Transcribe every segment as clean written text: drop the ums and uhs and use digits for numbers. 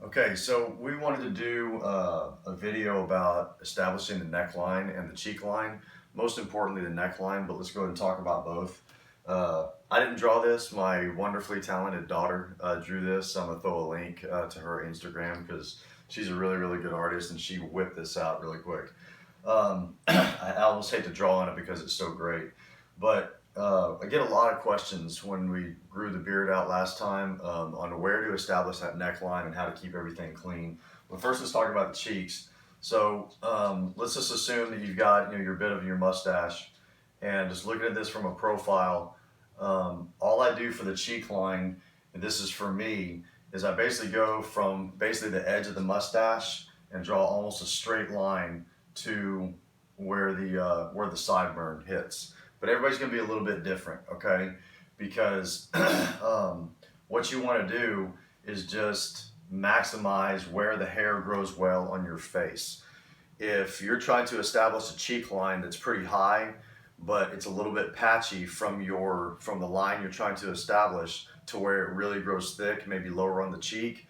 Okay, so we wanted to do a video about establishing the neckline and the cheek line. Most importantly, the neckline, but let's go ahead and talk about both. I didn't draw this. My wonderfully talented daughter drew this. I'm gonna throw a link to her Instagram because she's a really, really good artist and she whipped this out really quick. I almost hate to draw on it because it's so great, but I get a lot of questions when we grew the beard out last time on where to establish that neckline and how to keep everything clean. But first, let's talk about the cheeks. So let's just assume that you've got your bit of your mustache, and just looking at this from a profile. All I do for the cheek line, and this is for me, is I basically go from basically the edge of the mustache and draw almost a straight line to where the sideburn hits. But everybody's going to be a little bit different, okay? Because what you want to do is just maximize where the hair grows well on your face. If you're trying to establish a cheek line that's pretty high, but it's a little bit patchy from the line you're trying to establish to where it really grows thick, maybe lower on the cheek,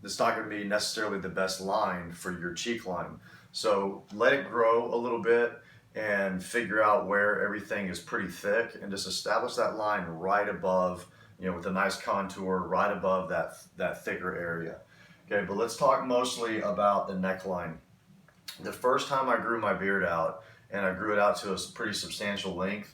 it's not going to be necessarily the best line for your cheek line. So let it grow a little bit and figure out where everything is pretty thick and just establish that line right above, with a nice contour right above that thicker area. Okay, but let's talk mostly about the neckline. The first time I grew my beard out, and I grew it out to a pretty substantial length,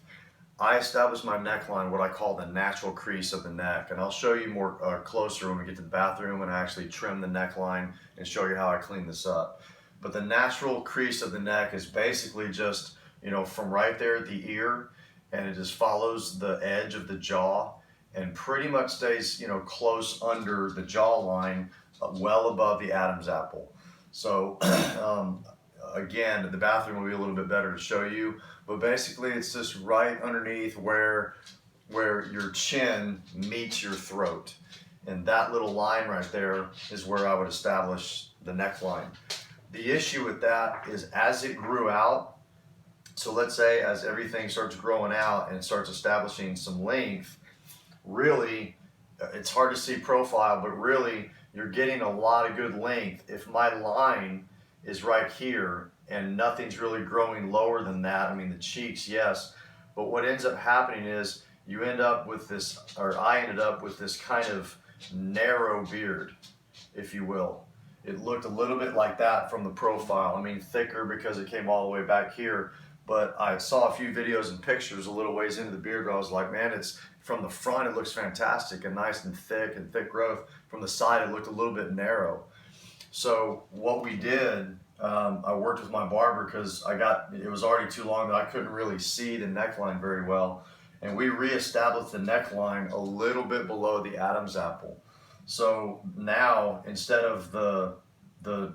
I established my neckline, what I call the natural crease of the neck. And I'll show you more closer when we get to the bathroom and I actually trim the neckline and show you how I clean this up. But the natural crease of the neck is basically just, from right there at the ear, and it just follows the edge of the jaw and pretty much stays, close under the jawline, well above the Adam's apple. So again, the bathroom will be a little bit better to show you, but basically it's just right underneath where your chin meets your throat. And that little line right there is where I would establish the neckline. The issue with that is as it grew out, so let's say as everything starts growing out and starts establishing some length, really, it's hard to see profile, but really you're getting a lot of good length. If my line is right here and nothing's really growing lower than that, I mean the cheeks, yes, but what ends up happening is you end up with this, or I ended up with this kind of narrow beard, if you will. It looked a little bit like that from the profile. I mean, thicker because it came all the way back here. But I saw a few videos and pictures a little ways into the beard where I was like, man, it's from the front, it looks fantastic and nice and thick growth. From the side, it looked a little bit narrow. So what we did, I worked with my barber because it was already too long that I couldn't really see the neckline very well. And we reestablished the neckline a little bit below the Adam's apple. So now, instead of the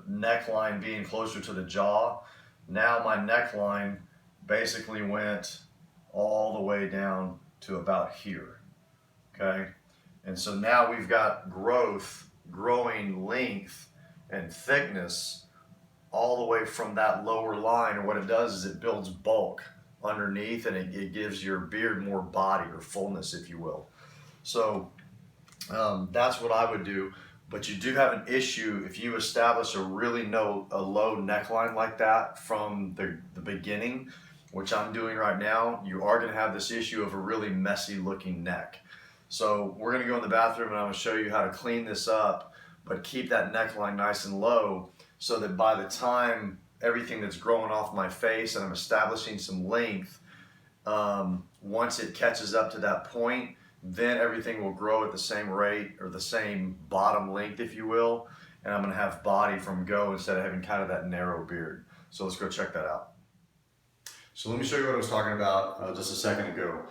neckline being closer to the jaw, now my neckline basically went all the way down to about here, okay? And so now we've got growing length and thickness all the way from that lower line, and what it does is it builds bulk underneath, and it gives your beard more body or fullness, if you will. So that's what I would do. But you do have an issue if you establish a low neckline like that from the beginning, which I'm doing right now. You are going to have this issue of a really messy looking neck. So we're going to go in the bathroom and I'm going to show you how to clean this up, but keep that neckline nice and low so that by the time everything that's growing off my face and I'm establishing some length, once it catches up to that point, then everything will grow at the same rate or the same bottom length, if you will, and I'm going to have body from go instead of having kind of that narrow beard. So let's go check that out. So let me show you what I was talking about just a second ago.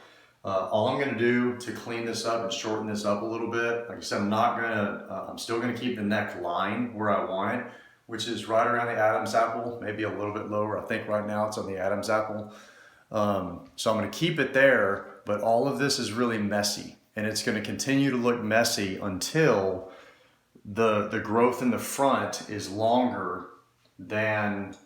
All I'm going to do to clean this up and shorten this up a little bit, like I said, I'm still going to keep the neck line where I want it, which is right around the Adam's apple, maybe a little bit lower. I think right now it's on the Adam's apple. So I'm going to keep it there, but all of this is really messy, and it's going to continue to look messy until the growth in the front is longer than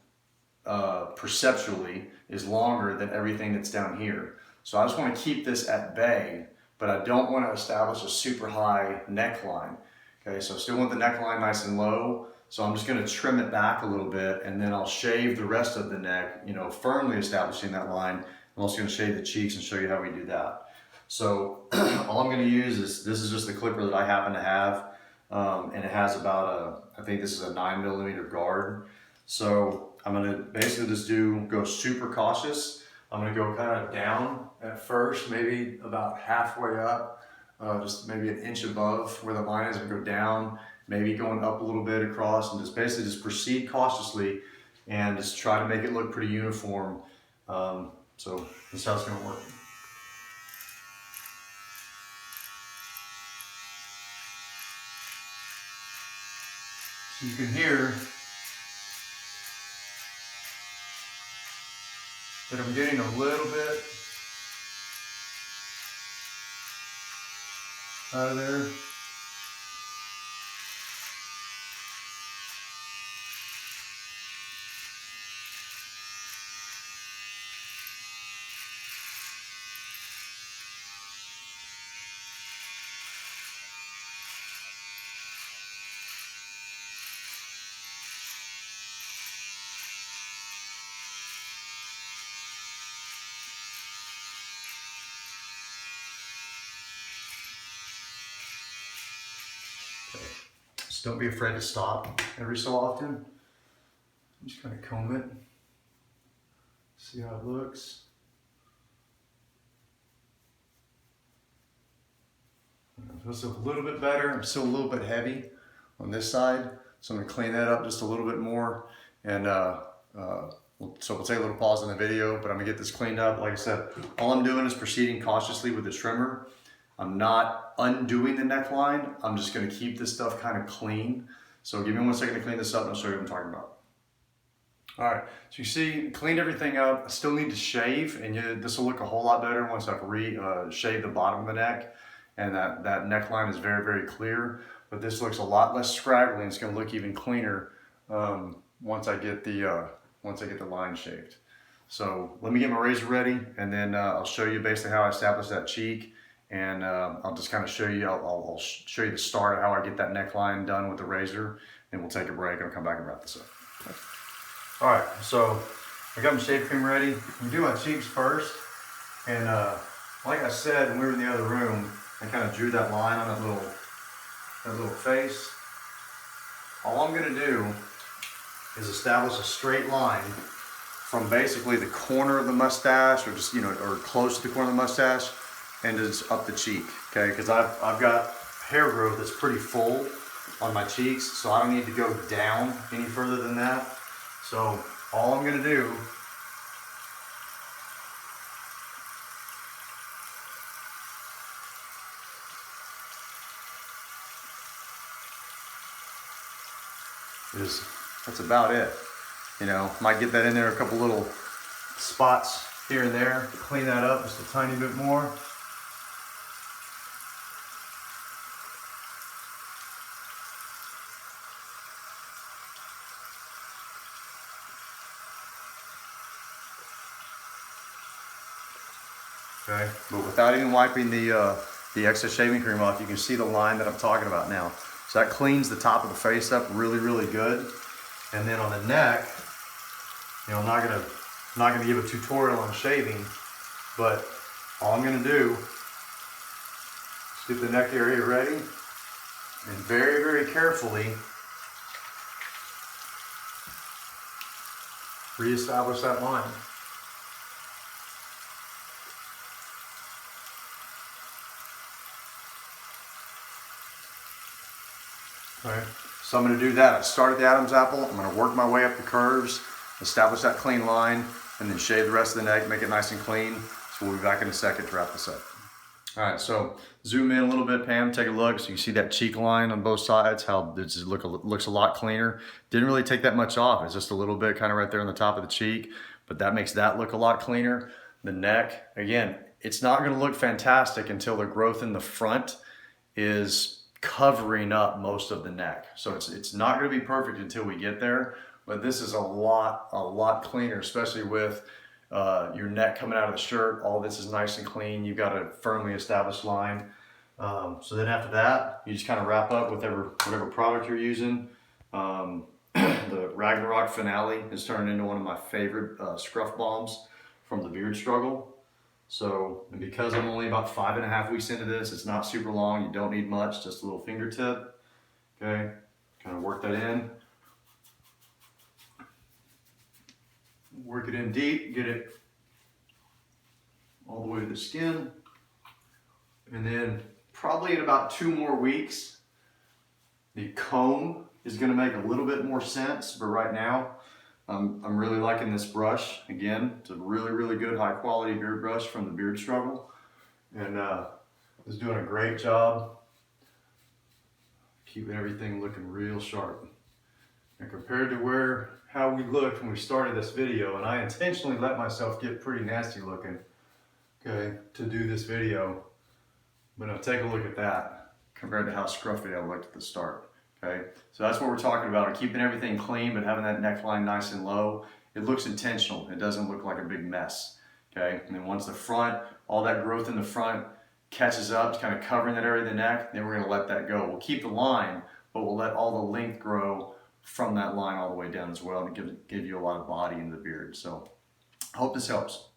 perceptually is longer than everything that's down here. So I just want to keep this at bay, but I don't want to establish a super high neckline. Okay, so I still want the neckline nice and low. So I'm just gonna trim it back a little bit, and then I'll shave the rest of the neck, you know, firmly establishing that line. I'm also gonna shave the cheeks and show you how we do that. So all I'm gonna use is, this is just the clipper that I happen to have. And it has about I think this is a 9mm guard. So I'm gonna basically just go super cautious. I'm gonna go kind of down at first, maybe about halfway up, just maybe an inch above where the line is, and go down, maybe going up a little bit across, and just basically just proceed cautiously and just try to make it look pretty uniform. So this is how it's gonna work. So you can hear that I'm getting a little bit out of there. Just don't be afraid to stop every so often. I'm just gonna comb it, see how it looks. It's a little bit better. I'm still a little bit heavy on this side, so I'm gonna clean that up just a little bit more. And so we'll take a little pause in the video, but I'm gonna get this cleaned up. Like I said, all I'm doing is proceeding cautiously with the trimmer. I'm not undoing the neckline. I'm just gonna keep this stuff kind of clean. So give me 1 second to clean this up and I'll show you what I'm talking about. All right, so you see, cleaned everything up. I still need to shave, and this will look a whole lot better once I've shaved the bottom of the neck, and that neckline is very, very clear. But this looks a lot less scraggly, and it's gonna look even cleaner once I get the line shaved. So let me get my razor ready, and then I'll show you basically how I establish that cheek. And I'll just kind of show you, I'll show you the start of how I get that neckline done with the razor, and we'll take a break and I'll come back and wrap this up. All right, so I got my shave cream ready. I'm gonna do my cheeks first. And like I said, when we were in the other room, I kind of drew that line on that little face. All I'm gonna do is establish a straight line from basically the corner of the mustache, or just, or close to the corner of the mustache, and just up the cheek, okay? Because I've got hair growth that's pretty full on my cheeks, so I don't need to go down any further than that. So all I'm gonna do is, that's about it. Might get that in there, a couple little spots here and there to clean that up just a tiny bit more. Okay, but without even wiping the excess shaving cream off, you can see the line that I'm talking about now. So that cleans the top of the face up really, really good. And then on the neck, I'm not gonna give a tutorial on shaving, but all I'm gonna do is get the neck area ready, and very, very carefully reestablish that line. All right, so I'm going to do that. I start at the Adam's apple. I'm going to work my way up the curves, establish that clean line, and then shave the rest of the neck, make it nice and clean. So we'll be back in a second to wrap this up. All right, so zoom in a little bit, Pam, take a look. So you see that cheek line on both sides, how it just looks a lot cleaner. Didn't really take that much off. It's just a little bit kind of right there on the top of the cheek, but that makes that look a lot cleaner. The neck, again, it's not going to look fantastic until the growth in the front is covering up most of the neck. So it's not going to be perfect until we get there, but this is a lot cleaner, especially with your neck coming out of the shirt. All this is nice and clean. You've got a firmly established line. So then after that, you just kind of wrap up with whatever product you're using. The Ragnarok Finale is turning into one of my favorite scruff bombs from the Beard Struggle. So, and because I'm only about 5.5 weeks into this, it's not super long, you don't need much, just a little fingertip. Okay, kind of work that in. Work it in deep, get it all the way to the skin. And then probably in about 2 more weeks, the comb is going to make a little bit more sense, but right now I'm really liking this brush. Again, it's a really good high quality beard brush from the Beard Struggle, and it's doing a great job keeping everything looking real sharp. And compared to how we looked when we started this video, and I intentionally let myself get pretty nasty looking, okay, to do this video, but now take a look at that compared to how scruffy I looked at the start. Okay, so that's what we're talking about, keeping everything clean but having that neckline nice and low. It looks intentional, it doesn't look like a big mess. Okay, and then once the front, all that growth in the front catches up, it's kind of covering that area of the neck, then we're going to let that go. We'll keep the line, but we'll let all the length grow from that line all the way down as well, and give you a lot of body in the beard. So I hope this helps.